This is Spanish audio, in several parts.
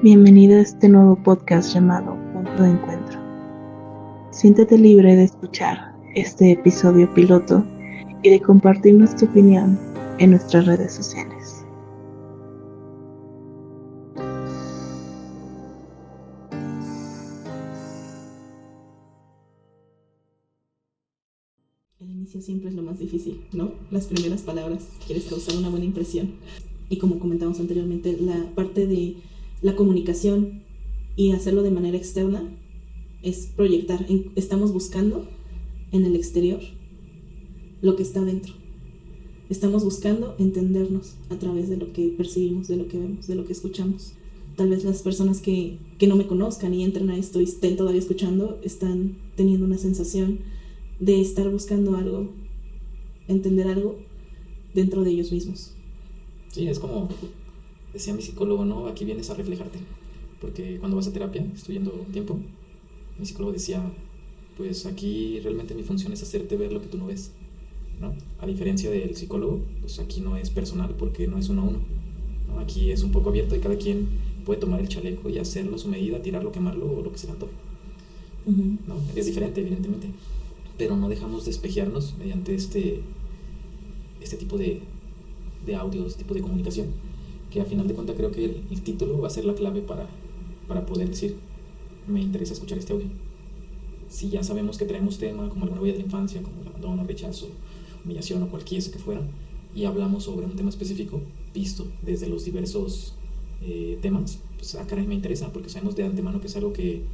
Bienvenido a este nuevo podcast llamado Punto de Encuentro. Siéntete libre de escuchar este episodio piloto y de compartirnos tu opinión en nuestras redes sociales. El inicio siempre es lo más difícil, ¿no? Las primeras palabras, quieres causar una buena impresión. Y como comentamos anteriormente, la parte de la comunicación y hacerlo de manera externa es proyectar. Estamos buscando en el exterior lo que está dentro. Estamos buscando entendernos a través de lo que percibimos, de lo que vemos, de lo que escuchamos. Tal vez las personas que no me conozcan y entren a esto y estén todavía escuchando, están teniendo una sensación de estar buscando algo, entender algo dentro de ellos mismos. Sí, es como decía mi psicólogo, ¿no? Aquí vienes a reflejarte. Porque cuando vas a terapia, estoy yendo un tiempo, mi psicólogo decía, pues aquí realmente mi función es hacerte ver lo que tú no ves, ¿no? A diferencia del psicólogo, pues aquí no es personal porque no es uno a uno, ¿no? Aquí es un poco abierto y cada quien puede tomar el chaleco y hacerlo a su medida, tirarlo, quemarlo o lo que se le antoje, ¿no? Es diferente, evidentemente, pero no dejamos de espejearnos mediante este tipo de audio, este tipo de comunicación, que a final de cuentas creo que el título va a ser la clave para poder decir, me interesa escuchar este audio. Si ya sabemos que traemos tema como alguna huella de la infancia, como el abandono, rechazo, humillación o cualquiera que fuera, y hablamos sobre un tema específico, visto desde los diversos temas, pues caray, me interesa, porque sabemos de antemano que es algo que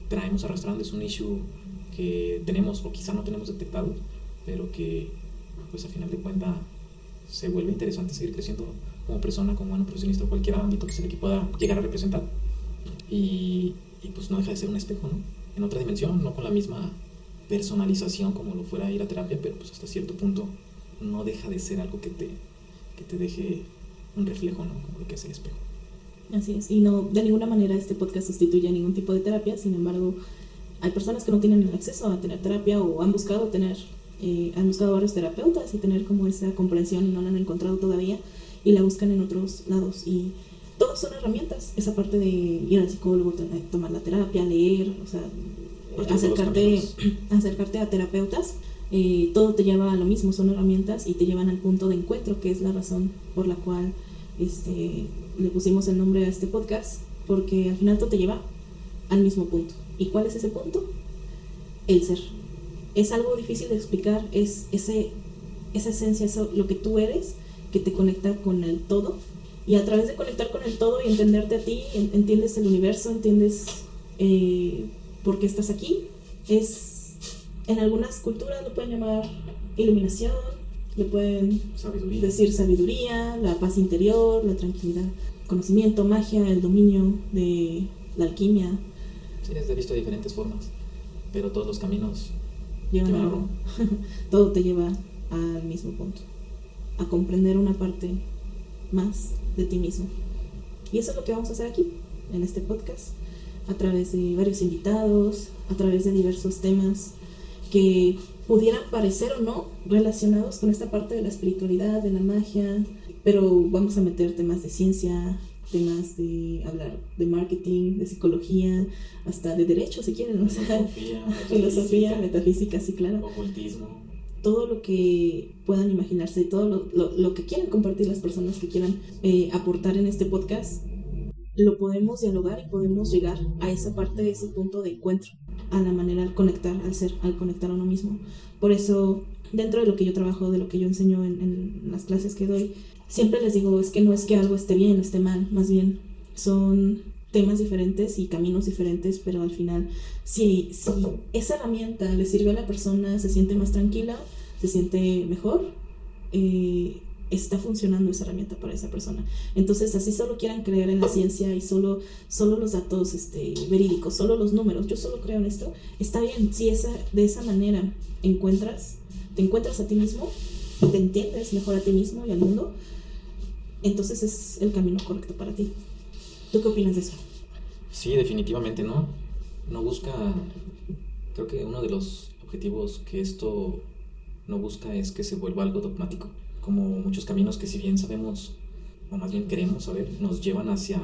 traemos arrastrando, es un issue que tenemos o quizá no tenemos detectado, pero que pues a final de cuentas se vuelve interesante seguir creciendo como persona, como humano, profesionista o cualquier ámbito que se le pueda llegar a representar, y pues no deja de ser un espejo, ¿no? En otra dimensión, no con la misma personalización como lo fuera ir a terapia, pero pues hasta cierto punto no deja de ser algo que te deje un reflejo, ¿no? Como lo que es el espejo. Así es, y no, de ninguna manera este podcast sustituye ningún tipo de terapia. Sin embargo, hay personas que no tienen el acceso a tener terapia o han buscado varios terapeutas y tener como esa comprensión y no la han encontrado todavía y la buscan en otros lados, y todos son herramientas. Esa parte de ir al psicólogo, tomar la terapia, leer, o sea, acercarte a terapeutas, todo te lleva a lo mismo, son herramientas y te llevan al punto de encuentro, que es la razón por la cual le pusimos el nombre a este podcast, porque al final todo te lleva al mismo punto. ¿Y cuál es ese punto? El ser. Es algo difícil de explicar, es esa esencia, eso, lo que tú eres, que te conecta con el todo, y a través de conectar con el todo y entenderte a ti, entiendes el universo, entiendes por qué estás aquí. En algunas culturas lo pueden llamar iluminación, le pueden decir sabiduría, la paz interior, la tranquilidad, conocimiento, magia, el dominio de la alquimia. Sí, es visto de diferentes formas, pero todos los caminos llevan a Roma. Todo te lleva al mismo punto, a comprender una parte más de ti mismo. Y eso es lo que vamos a hacer aquí, en este podcast, a través de varios invitados, a través de diversos temas que pudieran parecer o no relacionados con esta parte de la espiritualidad, de la magia, pero vamos a meter temas de ciencia, temas de hablar de marketing, de psicología, hasta de derecho si quieren, o sea, filosofía, metafísica, sí, claro, ocultismo, todo lo que puedan imaginarse, todo lo que quieran compartir las personas que quieran aportar en este podcast, lo podemos dialogar y podemos llegar a esa parte, de ese punto de encuentro, a la manera de conectar al ser, al conectar a uno mismo. Por eso, dentro de lo que yo trabajo, de lo que yo enseño en las clases que doy, siempre les digo, es que no es que algo esté bien o esté mal, más bien son temas diferentes y caminos diferentes, pero al final, si esa herramienta le sirve a la persona, se siente más tranquila, se siente mejor, está funcionando esa herramienta para esa persona. Entonces, así solo quieran creer en la ciencia y solo los datos verídicos, solo los números, yo solo creo en esto, está bien. Si de esa manera te encuentras a ti mismo, te entiendes mejor a ti mismo y al mundo, entonces es el camino correcto para ti. ¿Tú qué opinas de eso? Sí, definitivamente, ¿no? No busca, creo que uno de los objetivos que esto no busca es que se vuelva algo dogmático, como muchos caminos que, si bien sabemos, o más bien queremos saber, nos llevan hacia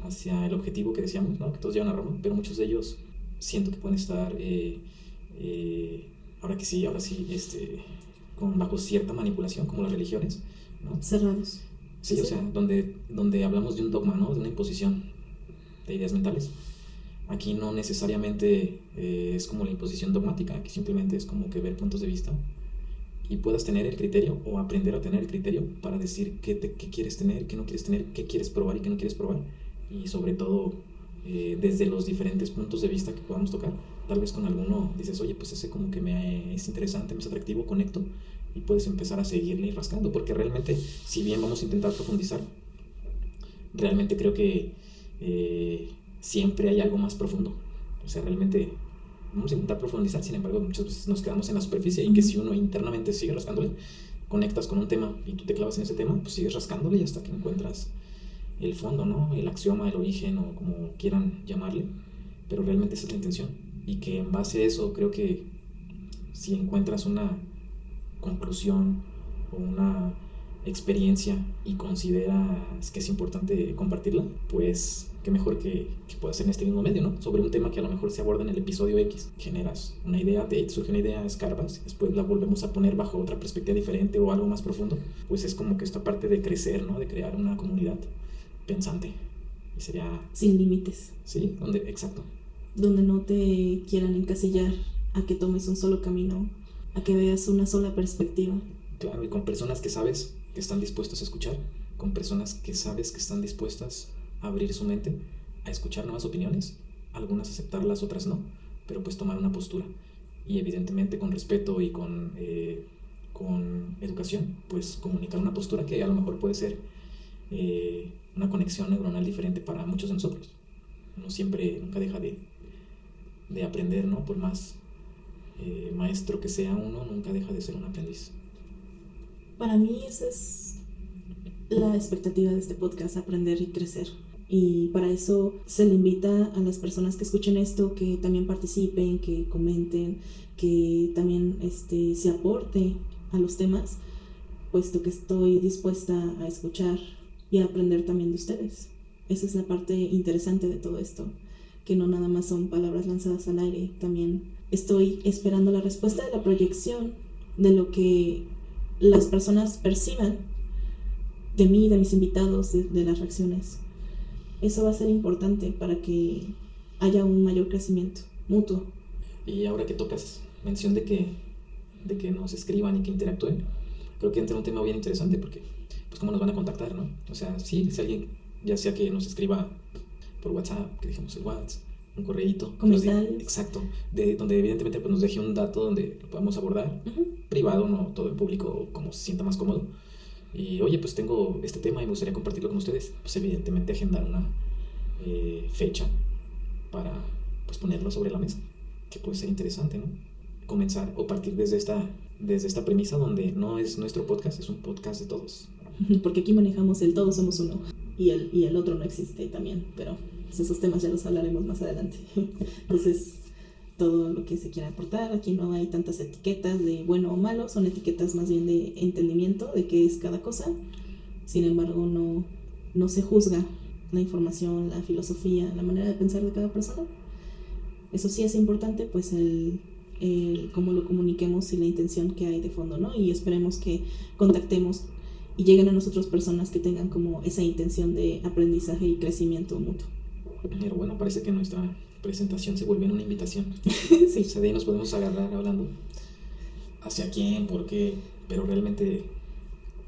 hacia el objetivo que decíamos, ¿no? Que todos llevan a Roma, pero muchos de ellos siento que pueden estar, ahora sí, bajo cierta manipulación, como las religiones, ¿no? Cerrados. Sí, o sea, donde hablamos de un dogma, ¿no? De una imposición de ideas mentales. Aquí no necesariamente es como la imposición dogmática, aquí simplemente es como que ver puntos de vista y puedas tener el criterio o aprender a tener el criterio para decir qué quieres tener, qué no quieres tener, qué quieres probar y qué no quieres probar, y sobre todo desde los diferentes puntos de vista que podamos tocar. Tal vez con alguno dices, oye, pues ese como que me es interesante, me es atractivo, conecto, y puedes empezar a seguirle y rascando, porque realmente, si bien vamos a intentar profundizar, realmente creo que siempre hay algo más profundo. O sea, realmente vamos a intentar profundizar, sin embargo muchas veces nos quedamos en la superficie, y que si uno internamente sigue rascándole, conectas con un tema y tú te clavas en ese tema, pues sigues rascándole y hasta que encuentras el fondo, ¿no? El axioma, el origen, o como quieran llamarle, pero realmente esa es la intención, y que en base a eso creo que si encuentras una conclusión o una experiencia y consideras que es importante compartirla, pues qué mejor que puedas en este mismo medio, ¿no? Sobre un tema que a lo mejor se aborda en el episodio X. Generas una idea, te surge una idea, escarbas, después la volvemos a poner bajo otra perspectiva diferente o algo más profundo. Pues es como que esta parte de crecer, ¿no? De crear una comunidad pensante. Y sería... sin límites. Sí, exacto. Donde no te quieran encasillar a que tomes un solo camino, a que veas una sola perspectiva. Claro, y con personas que sabes que están dispuestas a escuchar, con personas que sabes que están dispuestas a abrir su mente, a escuchar nuevas opiniones, algunas aceptarlas, otras no, pero pues tomar una postura, y evidentemente con respeto y con educación, pues comunicar una postura que a lo mejor puede ser una conexión neuronal diferente para muchos de nosotros. Uno siempre, nunca deja de aprender, ¿no? Por más maestro que sea uno, nunca deja de ser un aprendiz. Para mí esa es la expectativa de este podcast, aprender y crecer. Y para eso se le invita a las personas que escuchen esto que también participen, que comenten, que también se aporte a los temas, puesto que estoy dispuesta a escuchar y a aprender también de ustedes. Esa es la parte interesante de todo esto, que no nada más son palabras lanzadas al aire, también estoy esperando la respuesta de la proyección de lo que las personas perciban de mí, de mis invitados, de las reacciones. Eso va a ser importante para que haya un mayor crecimiento mutuo. Y ahora que tocas mención de que nos escriban y que interactúen, creo que entra un tema bien interesante, porque pues cómo nos van a contactar, ¿no? O sea, sí, si alguien, ya sea que nos escriba por WhatsApp, que dejemos el WhatsApp, un correíto, comentarios, exacto, donde evidentemente pues nos deje un dato donde lo podamos abordar, privado, no todo el público, como se sienta más cómodo. Y oye, pues tengo este tema y me gustaría compartirlo con ustedes. Pues evidentemente agendar una fecha para pues ponerlo sobre la mesa, que puede ser interesante, ¿no? Comenzar o partir desde esta premisa donde no es nuestro podcast, es un podcast de todos. Porque aquí manejamos el todos somos uno y el otro no existe también, pero esos temas ya los hablaremos más adelante. Entonces, todo lo que se quiera aportar, aquí no hay tantas etiquetas de bueno o malo, son etiquetas más bien de entendimiento de qué es cada cosa. Sin embargo, no se juzga la información, la filosofía, la manera de pensar de cada persona. Eso sí es importante, pues el cómo lo comuniquemos y la intención que hay de fondo, ¿no? Y esperemos que contactemos y lleguen a nosotros personas que tengan como esa intención de aprendizaje y crecimiento mutuo. Pero bueno, parece que nuestra presentación se volvió en una invitación. Sí. O sea, de ahí nos podemos agarrar hablando hacia quién, por qué, pero realmente,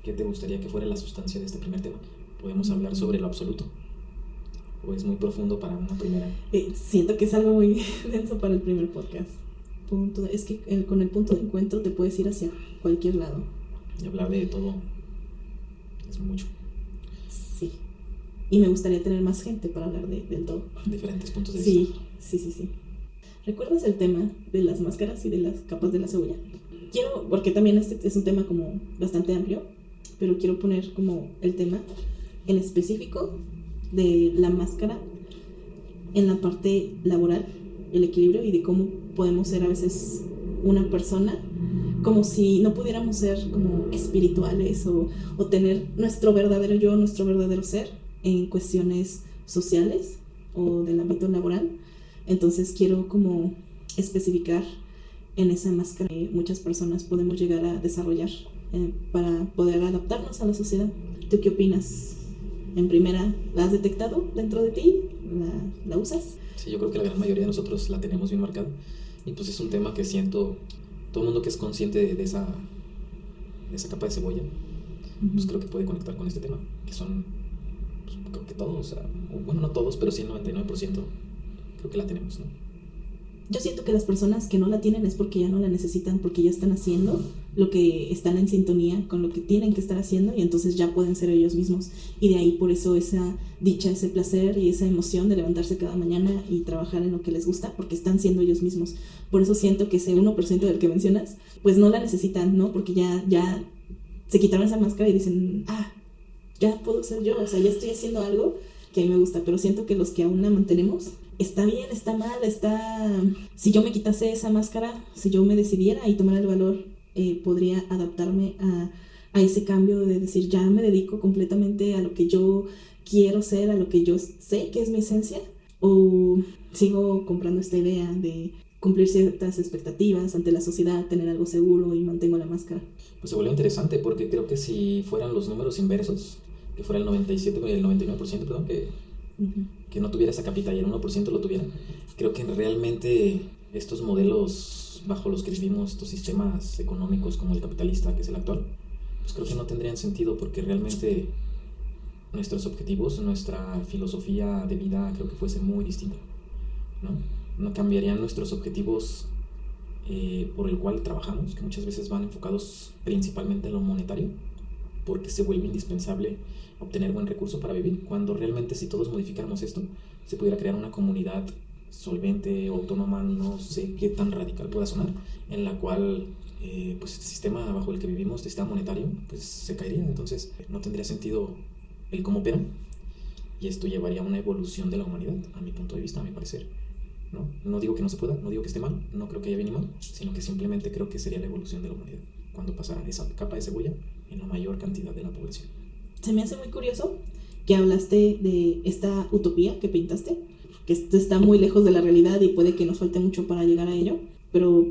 ¿qué te gustaría que fuera la sustancia de este primer tema? ¿Podemos hablar sobre lo absoluto? ¿O es muy profundo para una primera? Siento que es algo muy denso para el primer podcast. Es que con el punto de encuentro te puedes ir hacia cualquier lado. Y hablar de todo es mucho. Sí. Y me gustaría tener más gente para hablar del todo. Diferentes puntos de vista. Sí. ¿Recuerdas el tema de las máscaras y de las capas de la cebolla? Porque también este es un tema como bastante amplio, pero quiero poner como el tema en específico de la máscara en la parte laboral, el equilibrio, y de cómo podemos ser a veces una persona como si no pudiéramos ser como espirituales o tener nuestro verdadero yo, nuestro verdadero ser en cuestiones sociales o del ámbito laboral. Entonces quiero como especificar en esa máscara que muchas personas podemos llegar a desarrollar para poder adaptarnos a la sociedad. ¿Tú qué opinas? En primera, ¿la has detectado dentro de ti? ¿La usas? Sí, yo creo que la gran mayoría de nosotros la tenemos bien marcada. Y pues es un tema que siento, todo el mundo que es consciente de esa capa de cebolla, pues creo que puede conectar con este tema, que son, pues, creo que todos, o sea, bueno, no todos, pero sí el 99% creo que la tenemos, ¿no? Yo siento que las personas que no la tienen es porque ya no la necesitan, porque ya están haciendo lo que están en sintonía con lo que tienen que estar haciendo y entonces ya pueden ser ellos mismos. Y de ahí por eso esa dicha, ese placer y esa emoción de levantarse cada mañana y trabajar en lo que les gusta, porque están siendo ellos mismos. Por eso siento que ese 1% del que mencionas, pues no la necesitan, ¿no? Porque ya se quitaron esa máscara y dicen, ya puedo ser yo, o sea, ya estoy haciendo algo que a mí me gusta, pero siento que los que aún la mantenemos, está bien, está mal, si yo me quitase esa máscara, si yo me decidiera y tomara el valor, podría adaptarme a ese cambio de decir, ya me dedico completamente a lo que yo quiero ser, a lo que yo sé que es mi esencia, o sigo comprando esta idea de cumplir ciertas expectativas ante la sociedad, tener algo seguro y mantengo la máscara. Pues se volvió interesante porque creo que si fueran los números inversos, que fuera el 97, el 99%, perdón, que no tuviera esa capita y el 1% lo tuviera, creo que realmente estos modelos bajo los que vivimos, estos sistemas económicos como el capitalista, que es el actual, pues creo que no tendrían sentido porque realmente nuestros objetivos, nuestra filosofía de vida creo que fuese muy distinta, ¿no? No cambiarían nuestros objetivos por el cual trabajamos, que muchas veces van enfocados principalmente en lo monetario, porque se vuelve indispensable obtener buen recurso para vivir, cuando realmente si todos modificáramos esto, se pudiera crear una comunidad solvente, autónoma, no sé qué tan radical pueda sonar, en la cual pues este sistema bajo el que vivimos, este sistema monetario, pues se caería. Entonces no tendría sentido el cómo operan, y esto llevaría a una evolución de la humanidad, a mi punto de vista, a mi parecer, ¿no? No digo que no se pueda, no digo que esté mal, no creo que haya bien ni mal, sino que simplemente creo que sería la evolución de la humanidad cuando pasara esa capa de cebolla en la mayor cantidad de la población. Se me hace muy curioso que hablaste de esta utopía que pintaste, que esto está muy lejos de la realidad y puede que nos falte mucho para llegar a ello, pero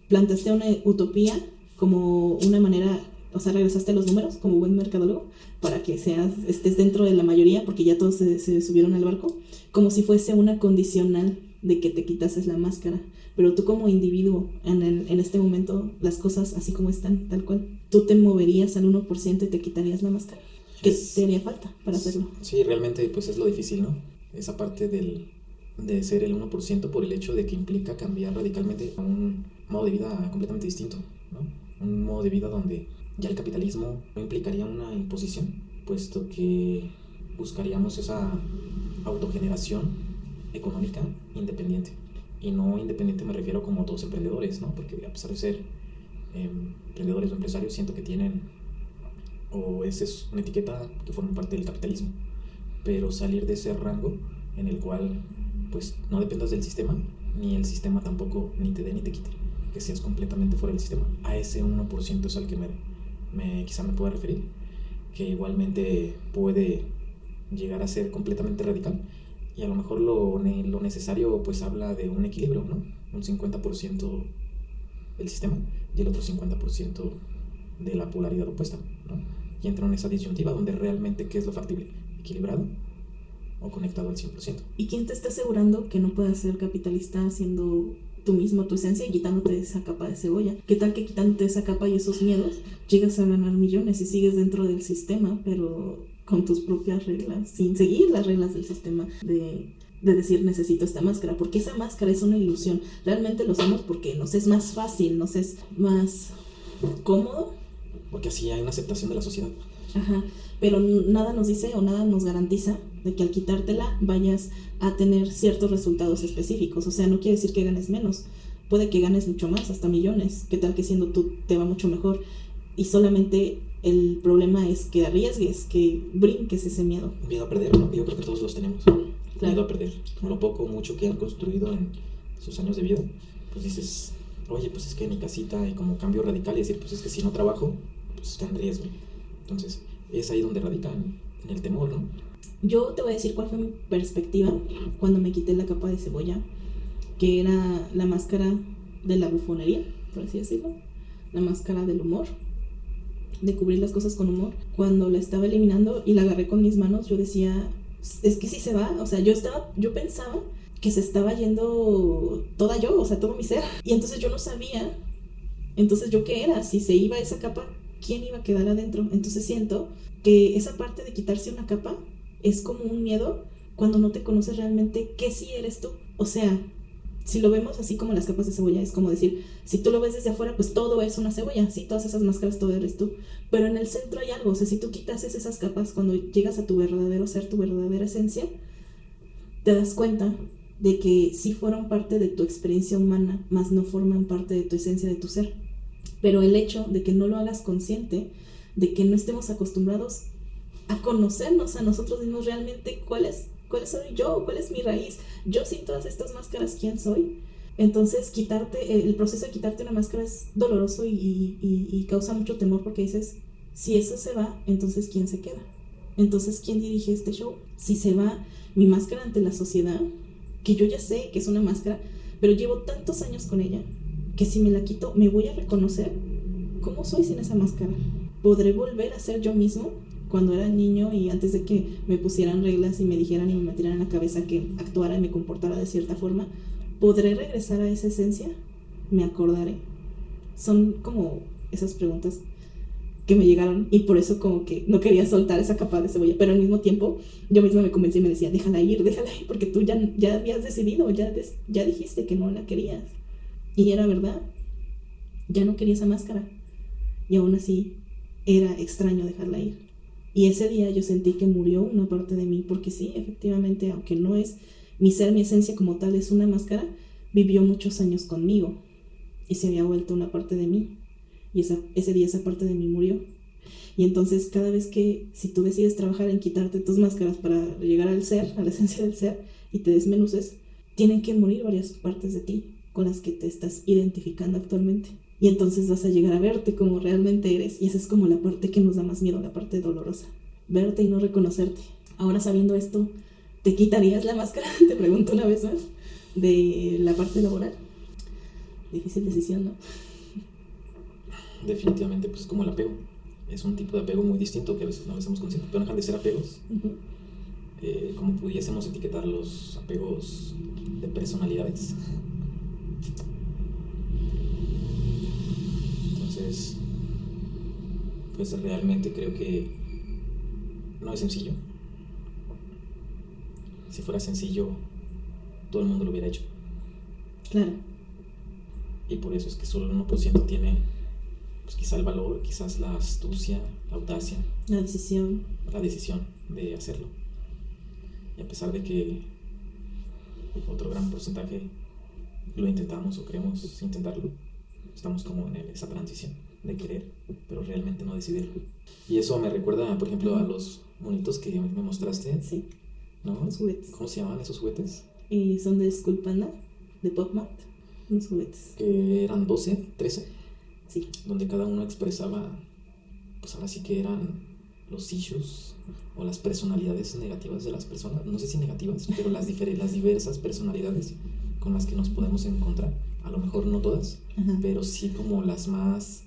planteaste una utopía como una manera, o sea, regresaste a los números como buen mercadólogo para que estés dentro de la mayoría, porque ya todos se subieron al barco, como si fuese una condicional de que te quitases la máscara. Pero tú como individuo, en este momento, las cosas así como están, tal cual, ¿tú te moverías al 1% y te quitarías la máscara? ¿Qué te haría falta para hacerlo? Sí, realmente pues es lo difícil, ¿no? Esa parte de ser el 1% por el hecho de que implica cambiar radicalmente a un modo de vida completamente distinto, ¿no? Un modo de vida donde ya el capitalismo no implicaría una imposición, puesto que buscaríamos esa autogeneración económica independiente. Y no independiente me refiero como todos emprendedores, ¿no? Porque a pesar de ser emprendedores o empresarios, siento que tienen, o esa es una etiqueta que forma parte del capitalismo, pero salir de ese rango en el cual pues no dependas del sistema, ni el sistema tampoco ni te dé ni te quite, que seas completamente fuera del sistema. A ese 1% es al que quizá me pueda referir, que igualmente puede llegar a ser completamente radical, y a lo mejor lo necesario pues habla de un equilibrio, ¿no? Un 50% del sistema y el otro 50% de la polaridad opuesta, ¿no? Y entra en esa disyuntiva donde realmente qué es lo factible, equilibrado o conectado al 100%. ¿Y quién te está asegurando que no puedas ser capitalista siendo tú mismo, tu esencia, y quitándote esa capa de cebolla? ¿Qué tal que quitándote esa capa y esos miedos llegas a ganar millones y sigues dentro del sistema, pero con tus propias reglas, sin seguir las reglas del sistema de decir necesito esta máscara? Porque esa máscara es una ilusión. Realmente lo somos porque nos es más fácil, nos es más cómodo. Porque así hay una aceptación de la sociedad. Ajá, pero nada nos dice o nada nos garantiza de que al quitártela vayas a tener ciertos resultados específicos. O sea, no quiere decir que ganes menos, puede que ganes mucho más, hasta millones. ¿Qué tal que siendo tú te va mucho mejor? Y solamente el problema es que arriesgues, que brinques ese miedo. Miedo a perder, ¿no? Yo creo que todos los tenemos. Claro. Miedo a perder. Claro. Lo poco o mucho que han construido en sus años de vida, pues dices, oye, pues es que mi casita, y como cambio radical y decir, pues es que si no trabajo, pues está en riesgo. Entonces, es ahí donde radica en el temor, ¿no? Yo te voy a decir cuál fue mi perspectiva cuando me quité la capa de cebolla, que era la máscara de la bufonería, por así decirlo, la máscara del humor, de cubrir las cosas con humor. Cuando la estaba eliminando y la agarré con mis manos, yo decía, es que sí se va. O sea, yo pensaba que se estaba yendo toda yo, o sea, todo mi ser. Y entonces yo no sabía, entonces yo qué era, si se iba esa capa, ¿quién iba a quedar adentro? Entonces siento que esa parte de quitarse una capa es como un miedo cuando no te conoces realmente qué sí eres tú. O sea, si lo vemos así como las capas de cebolla, es como decir, si tú lo ves desde afuera, pues todo es una cebolla, sí, todas esas máscaras, todo eres tú. Pero en el centro hay algo, o sea, si tú quitas esas capas, cuando llegas a tu verdadero ser, tu verdadera esencia, te das cuenta de que sí fueron parte de tu experiencia humana, más no forman parte de tu esencia, de tu ser. Pero el hecho de que no lo hagas consciente, de que no estemos acostumbrados a conocernos a nosotros mismos realmente, cuál soy yo, cuál es mi raíz, yo sin todas estas máscaras, ¿quién soy? Entonces el proceso de quitarte una máscara es doloroso y causa mucho temor, porque dices, si eso se va, entonces ¿quién se queda? Entonces ¿quién dirige este show? Si se va mi máscara ante la sociedad, que yo ya sé que es una máscara, pero llevo tantos años con ella, que si me la quito, me voy a reconocer cómo soy sin esa máscara. ¿Podré volver a ser yo mismo cuando era niño y antes de que me pusieran reglas y me dijeran y me metieran en la cabeza que actuara y me comportara de cierta forma? ¿Podré regresar a esa esencia? ¿Me acordaré? Son como esas preguntas que me llegaron, y por eso como que no quería soltar esa capa de cebolla, pero al mismo tiempo yo misma me convencí y me decía, déjala ir, porque tú ya habías decidido, ya dijiste que no la querías. Y era verdad, ya no quería esa máscara, y aún así era extraño dejarla ir. Y ese día yo sentí que murió una parte de mí, porque sí, efectivamente, aunque no es mi ser, mi esencia como tal, es una máscara, vivió muchos años conmigo y se había vuelto una parte de mí. Y ese día esa parte de mí murió. Y entonces cada vez que, si tú decides trabajar en quitarte tus máscaras para llegar al ser, a la esencia del ser, y te desmenuces, tienen que morir varias partes de ti con las que te estás identificando actualmente. Y entonces vas a llegar a verte como realmente eres. Y esa es como la parte que nos da más miedo, la parte dolorosa. Verte y no reconocerte. Ahora, sabiendo esto, ¿te quitarías la máscara? Te pregunto una vez más. De la parte laboral. Difícil decisión, ¿no? Definitivamente, pues es como el apego. Es un tipo de apego muy distinto que a veces no lo hacemos conscientes, pero dejan de ser apegos. Como pudiésemos etiquetar los apegos de personalidades. Entonces, pues realmente creo que no es sencillo. Si fuera sencillo, todo el mundo lo hubiera hecho. Claro. Y por eso es que solo el 1% tiene, pues quizá el valor, quizás la astucia, la audacia, la decisión de hacerlo. Y a pesar de que otro gran porcentaje lo intentamos o queremos intentarlo, estamos como en esa transición de querer, pero realmente no decidirlo. Y eso me recuerda, por ejemplo, a los monitos que me mostraste. Sí. ¿No? Los juguetes. ¿Cómo se llaman esos juguetes? Y son de Skull Panda, de PopMart, unos juguetes. Que eran 12, 13. Sí. Donde cada uno expresaba, pues ahora sí que eran los issues o las personalidades negativas de las personas. No sé si negativas, pero las diversas personalidades con las que nos podemos encontrar. A lo mejor no todas, pero sí como las más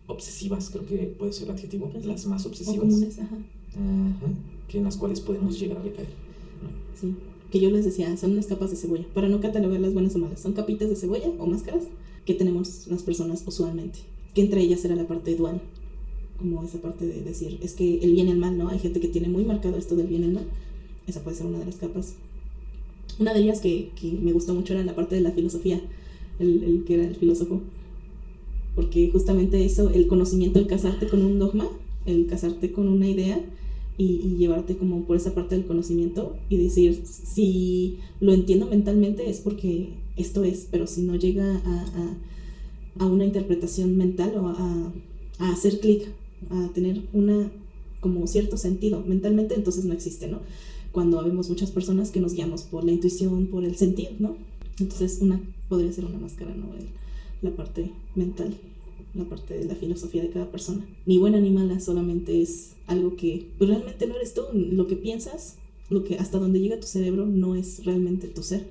obsesivas, creo que puede ser el adjetivo, pues las más obsesivas. O comunes, que en las cuales podemos llegar a recaer, ¿no? Sí, que yo les decía, son unas capas de cebolla, para no catalogarlas buenas o malas, son capitas de cebolla o máscaras que tenemos las personas usualmente, que entre ellas era la parte dual, como esa parte de decir, es que el bien y el mal, ¿no? Hay gente que tiene muy marcado esto del bien y el mal, esa puede ser una de las capas. Una de ellas que me gustó mucho era la parte de la filosofía, el que era el filósofo, porque justamente eso, el conocimiento, el casarte con un dogma, el casarte con una idea y llevarte como por esa parte del conocimiento y decir, si lo entiendo mentalmente es porque esto es, pero si no llega a una interpretación mental o a hacer clic, a tener como cierto sentido mentalmente, entonces no existe, ¿no? Cuando habemos muchas personas que nos guiamos por la intuición, por el sentir, ¿no? Entonces podría ser una máscara, ¿no? La parte mental. la parte de la filosofía de cada persona. Ni buena ni mala, solamente es algo que pues, realmente no eres tú. Lo que piensas, lo que hasta donde llega tu cerebro no es realmente tu ser.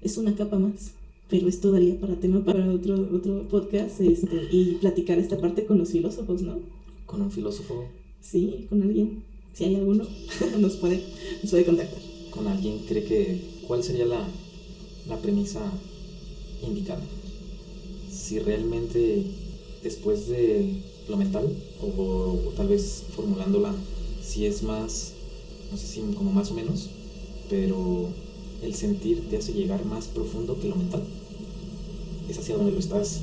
Es una capa más. Pero esto daría para tema para otro podcast y platicar esta parte con los filósofos, ¿no? ¿Con un filósofo? Sí, con alguien. Si hay alguno, nos puede contactar. ¿Con alguien cree que cuál sería la premisa indicada? Si realmente después de lo mental, o tal vez formulándola, si es más, no sé si como más o menos, pero el sentir te hace llegar más profundo que lo mental. ¿Es hacia donde lo estás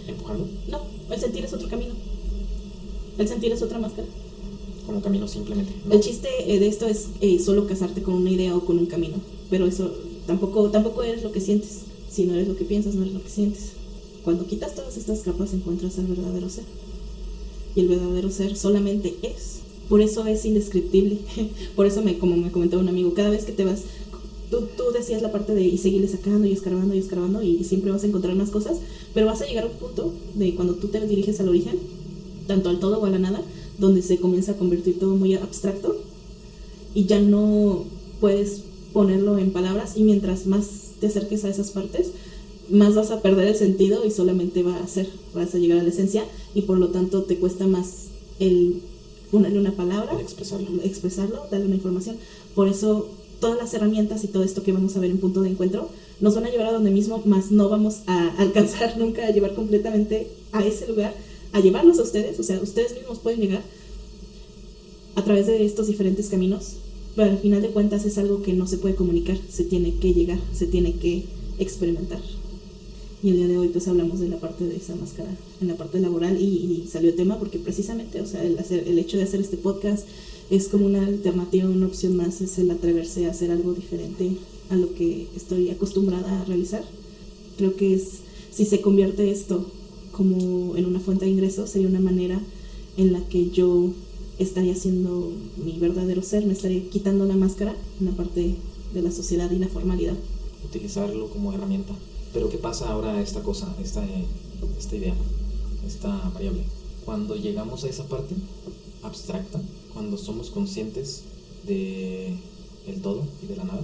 empujando? No, el sentir es otro camino. El sentir es otra máscara. Como camino simplemente, ¿no? El chiste de esto es solo casarte con una idea o con un camino. Pero eso tampoco eres lo que sientes. Si no eres lo que piensas, no eres lo que sientes. Cuando quitas todas estas capas encuentras el verdadero ser. Y el verdadero ser solamente es. Por eso es indescriptible. Por eso, como me comentaba un amigo, cada vez que te vas... Tú decías la parte de y seguirle sacando y escarbando y siempre vas a encontrar más cosas, pero vas a llegar a un punto de cuando tú te diriges al origen, tanto al todo o a la nada, donde se comienza a convertir todo muy abstracto y ya no puedes ponerlo en palabras, y mientras más te acerques a esas partes, más vas a perder el sentido y solamente vas a llegar a la esencia, y por lo tanto te cuesta más el ponerle una palabra, expresarlo, darle una información. Por eso todas las herramientas y todo esto que vamos a ver en Punto de Encuentro nos van a llevar a donde mismo, más no vamos a alcanzar nunca a llevar completamente a ese lugar, a llevarlos a ustedes. O sea, ustedes mismos pueden llegar a través de estos diferentes caminos, pero al final de cuentas es algo que no se puede comunicar, se tiene que llegar, se tiene que experimentar. Y el día de hoy pues hablamos de la parte de esa máscara, en la parte laboral, y salió el tema porque precisamente, o sea, el hecho de hacer este podcast es como una alternativa, una opción más, es el atreverse a hacer algo diferente a lo que estoy acostumbrada a realizar. Creo que si se convierte esto como en una fuente de ingresos, sería una manera en la que yo estaría siendo mi verdadero ser, me estaría quitando la máscara en la parte de la sociedad y la formalidad. Utilizarlo como herramienta. Pero ¿qué pasa ahora esta cosa, esta idea, esta variable? Cuando llegamos a esa parte abstracta, cuando somos conscientes de el todo y de la nada,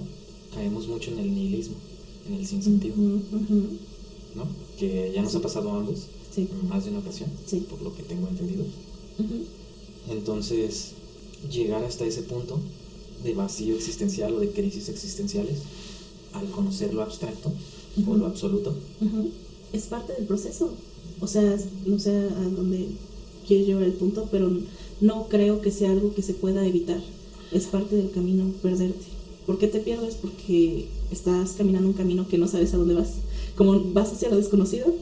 caemos mucho en el nihilismo, en el sinsentido, ¿no? Que ya nos ha pasado a ambos, sí, en más de una ocasión, sí, por lo que tengo entendido. Entonces, llegar hasta ese punto de vacío existencial o de crisis existenciales, al conocer lo abstracto o lo absoluto, es parte del proceso. O sea, no sé a dónde quieres llevar el punto, pero no creo que sea algo que se pueda evitar. Es parte del camino perderte. ¿Por qué te pierdes? Porque estás caminando un camino que no sabes a dónde vas. Como vas hacia lo desconocido,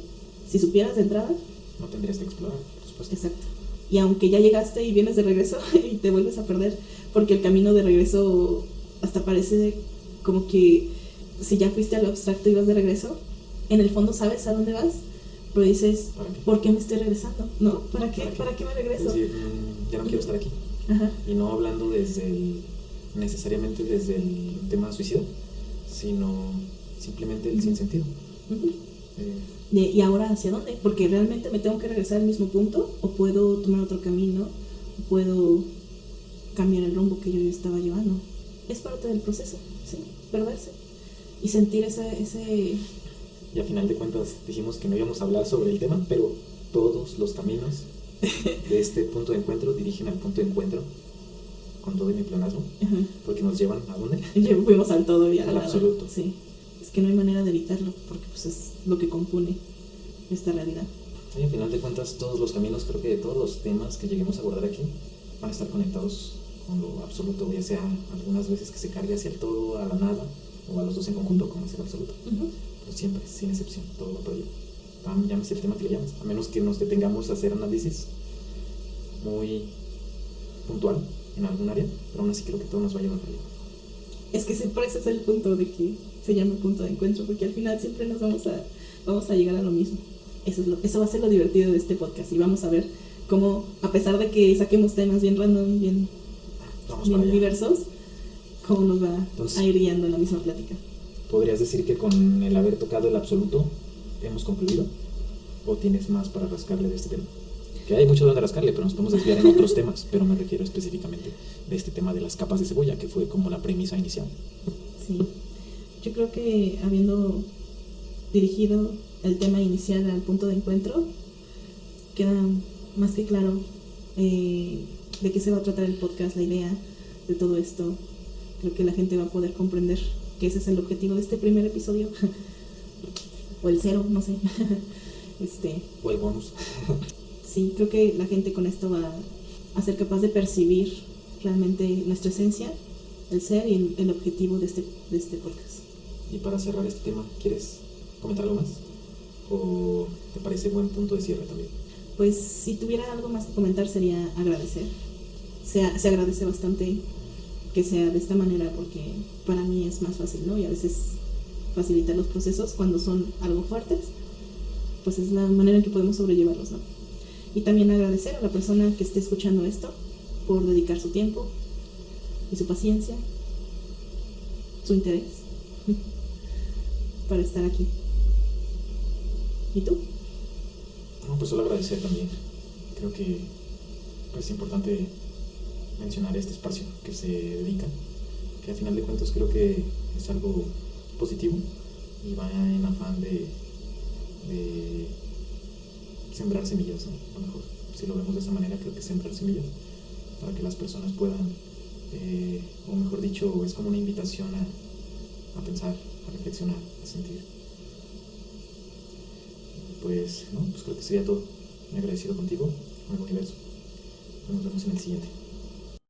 si supieras de entrada, no tendrías que explorar, por supuesto. Exacto. Y aunque ya llegaste y vienes de regreso y te vuelves a perder, porque el camino de regreso hasta parece como que si ya fuiste a lo abstracto y vas de regreso, en el fondo sabes a dónde vas, pero dices, ¿por qué me estoy regresando? ¿No? ¿Para qué me regreso? Es decir, ya no quiero estar aquí. Ajá. Y no hablando necesariamente desde el tema suicida, sino simplemente el sinsentido. ¿Y ahora hacia dónde? Porque realmente me tengo que regresar al mismo punto, o puedo tomar otro camino, o puedo cambiar el rumbo que yo ya estaba llevando. Es parte del proceso, sí, perderse y sentir ese... Y a final de cuentas dijimos que no íbamos a hablar sobre el tema, pero todos los caminos de este punto de encuentro dirigen al punto de encuentro con todo y mi pleonasmo, porque nos llevan ¿a dónde? Fuimos al todo y al absoluto. Sí, es que no hay manera de evitarlo, porque pues es lo que compone esta realidad. Y al final de cuentas todos los caminos, creo que todos los temas que lleguemos a abordar aquí van a estar conectados con lo absoluto, ya sea algunas veces que se cargue hacia el todo, a la nada, o a los dos en conjunto, como es el absoluto. Pero siempre, sin excepción, todo va por ello. Llámese el tema que le llames, a menos que nos detengamos a hacer análisis muy puntual en algún área, pero aún así creo que todo nos va a llevar por ello. Es que por eso es el punto de que se llama punto de encuentro, porque al final siempre nos vamos a llegar a lo mismo. Eso va a ser lo divertido de este podcast, y vamos a ver cómo, a pesar de que saquemos temas bien random, bien diversos, cómo nos va a ir guiando en la misma plática. ¿Podrías decir que con el haber tocado el absoluto hemos concluido? ¿O tienes más para rascarle de este tema? Que hay mucho donde rascarle, pero nos podemos desviar en otros temas, pero me refiero específicamente de este tema de las capas de cebolla, que fue como la premisa inicial. Sí, yo creo que habiendo dirigido el tema inicial al punto de encuentro, queda más que claro de qué se va a tratar el podcast, la idea de todo esto. Creo que la gente va a poder comprender que ese es el objetivo de este primer episodio. O el 0, no sé. O el bonus. Sí, creo que la gente con esto va a ser capaz de percibir realmente nuestra esencia, el ser y el objetivo de este podcast. Y para cerrar este tema, ¿quieres comentar algo más? ¿O te parece buen punto de cierre también? Pues si tuviera algo más que comentar sería agradecer. Se agradece bastante que sea de esta manera, porque para mí es más fácil, ¿no? Y a veces facilitar los procesos cuando son algo fuertes, pues es la manera en que podemos sobrellevarlos, ¿no? Y también agradecer a la persona que esté escuchando esto por dedicar su tiempo y su paciencia, su interés para estar aquí. ¿Y tú? No, pues solo agradecer también. Creo que pues, es importante mencionar este espacio que se dedica, que a final de cuentas creo que es algo positivo y va en afán de sembrar semillas, ¿no? A lo mejor, si lo vemos de esa manera, creo que sembrar semillas para que las personas puedan, o mejor dicho, es como una invitación a pensar, a reflexionar, a sentir. Pues, ¿no? Pues creo que sería todo. Me agradecido contigo, con el universo. Nos vemos en el siguiente.